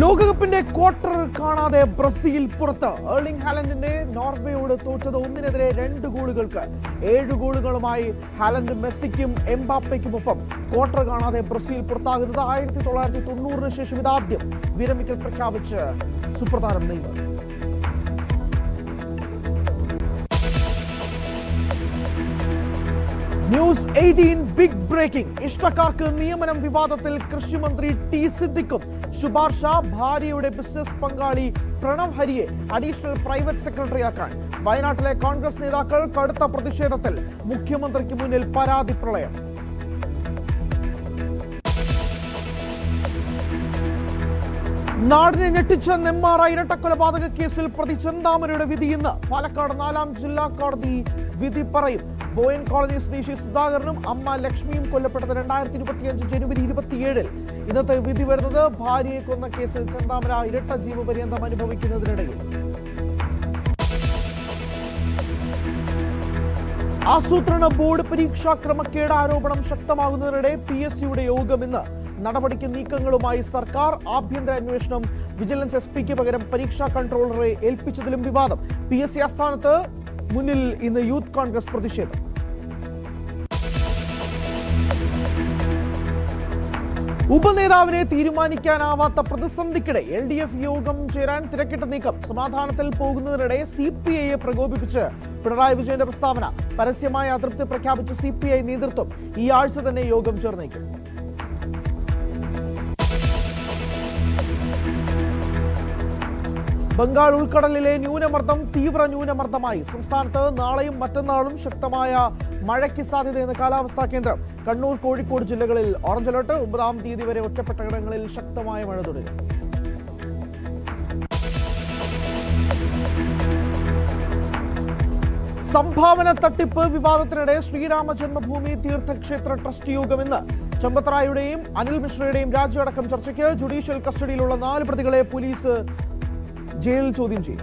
ലോകകപ്പിന്റെ ക്വാർട്ടർ കാണാതെ ബ്രസീൽ പുറത്ത്. എർലിംഗ് ഹാലൻഡിന്റെ നോർവേയോട് തോറ്റത് 1-നെതിരെ 2 ഗോളുകൾക്ക്. 7 ഗോളുകളുമായി ഹാലൻഡ് മെസ്സിക്കും എംബാപ്പയ്ക്കുമൊപ്പം ക്വാർട്ടർ കാണാതെ ബ്രസീൽ പുറത്താകുന്നത് 1990 ശേഷം ഇതാദ്യം. വിരമിക്കൽ പ്രഖ്യാപിച്ച് സുപ്രധാനം നെയ്മർ. News 18 big breaking. ഇഷ്ടക്കാർക്ക് നിയമനം വിവാദത്തിൽ കൃഷിമന്ത്രി ടി സിദ്ദിഖും ശുപാർശ. ഭാര്യയുടെ ബിസിനസ് പങ്കാളി പ്രണവ് ഹരിയെ അഡീഷണൽ പ്രൈവറ്റ് സെക്രട്ടറിയാക്കാൻ വയനാട്ടിലെ കോൺഗ്രസ് നേതാക്കൾ കടുത്ത പ്രതിഷേധത്തിൽ. മുഖ്യമന്ത്രിക്ക് മുന്നിൽ പരാതി പ്രളയം. നാടിനെ ഞെട്ടിച്ച നെന്മാറ ഇരട്ടക്കൊലപാതക കേസിൽ പ്രതി ചെന്താമരയുടെ വിധി ഇന്ന്. പാലക്കാട് 4ാം ജില്ലാ കോടതി വിധി പറയും. ബോയൻ കോളനി സ്വദേശി സുധാകരനും അമ്മ ലക്ഷ്മിയും കൊല്ലപ്പെട്ടത് 2025 ജനുവരി 27. ഇന്നത്തെ വിധി വരുന്നത് ഭാര്യയെ കൊന്ന കേസിൽ ചെന്താമര ഇരട്ട ജീവപര്യന്തം അനുഭവിക്കുന്നതിനിടയിൽ. ആസൂത്രണ ബോർഡ് പരീക്ഷാ ക്രമക്കേട് ആരോപണം ശക്തമാകുന്നതിനിടെ PSCയുടെ യോഗം ഇന്ന്. നടപടിക്ക് നീക്കങ്ങളുമായി സർക്കാർ. ആഭ്യന്തര അന്വേഷണം വിജിലൻസ് SP-ക്ക് പകരം പരീക്ഷാ കൺട്രോളറെ ഏൽപ്പിച്ചതിലും വിവാദം. PSC ആസ്ഥാനത്ത് മുന്നിൽ ഇന്ന് യൂത്ത് കോൺഗ്രസ് പ്രതിഷേധം. ഉപനേതാവിനെ തീരുമാനിക്കാനാവാത്ത പ്രതിസന്ധിക്കിടെ LDF യോഗം ചേരാൻ തിരക്കിട്ട നീക്കം. സമാധാനത്തിൽ പോകുന്നതിനിടെ CPIയെ പ്രകോപിപ്പിച്ച് പിണറായി വിജയന്റെ പ്രസ്താവന. പരസ്യമായ അതൃപ്തി പ്രഖ്യാപിച്ച CPI നേതൃത്വം ഈ ആഴ്ച തന്നെ യോഗം ചേർന്നേക്കും. ബംഗാൾ ഉൾക്കടലിലെ ന്യൂനമർദ്ദം തീവ്ര ന്യൂനമർദ്ദമായി. സംസ്ഥാനത്ത് നാളെയും മറ്റന്നാളും ശക്തമായ മഴയ്ക്ക് സാധ്യതയെന്ന് കാലാവസ്ഥാ കേന്ദ്രം. കണ്ണൂർ, കോഴിക്കോട് ജില്ലകളിൽ ഓറഞ്ച് അലർട്ട്. 9-ാം തീയതി വരെ ഒറ്റപ്പെട്ട ഇടങ്ങളിൽ ശക്തമായ മഴ തുടരും. സംഭാവന തട്ടിപ്പ് വിവാദത്തിനിടെ ശ്രീരാമ ജന്മഭൂമി തീർത്ഥക്ഷേത്ര ട്രസ്റ്റ് യോഗം ഇന്ന്. ചമ്പത്രായുടെയും അനിൽ മിശ്രയുടെയും രാജിയടക്കം ചർച്ചയ്ക്ക്. ജുഡീഷ്യൽ കസ്റ്റഡിയിലുള്ള 4 പ്രതികളെ പോലീസ് ജയിലിൽ ചോദ്യം ചെയ്യും.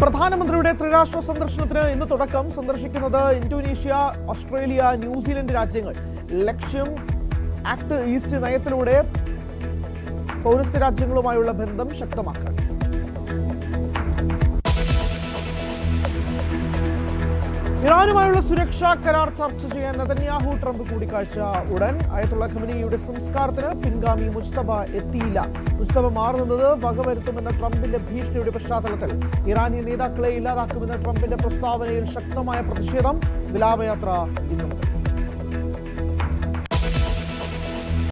പ്രധാനമന്ത്രിയുടെ ത്രിരാഷ്ട്ര സന്ദർശനത്തിന് ഇന്ന് തുടക്കം. സന്ദർശിക്കുന്നത് ഇന്തോനേഷ്യ, ഓസ്ട്രേലിയ, ന്യൂസിലൻഡ് രാജ്യങ്ങൾ. ലക്ഷ്യം ആക്ട് ഈസ്റ്റ് നയത്തിലൂടെ പൗരസ്ത്യ രാജ്യങ്ങളുമായുള്ള ബന്ധം ശക്തമാക്കാൻ. ഇറാനുമായുള്ള സുരക്ഷാ കരാർ ചർച്ച ചെയ്യാൻ നെതന്യാഹു ട്രംപ് കൂടിക്കാഴ്ച ഉടൻ. അയത്തുള്ള ഖമനേയിയുടെ സംസ്കാരത്തിന് പിൻഗാമി മുജ്തബ എത്തിയില്ല. മുജ്തബ മാറുന്നത് വകവരുത്തുമെന്ന ട്രംപിന്റെ ഭീഷണിയുടെ പശ്ചാത്തലത്തിൽ ഇറാനിയൻ നേതാക്കളെ ഇല്ലാതാക്കുമെന്ന ട്രംപിന്റെ പ്രസ്താവനയിൽ ശക്തമായ പ്രതിഷേധം. വിലാപയാത്ര ഇന്നും.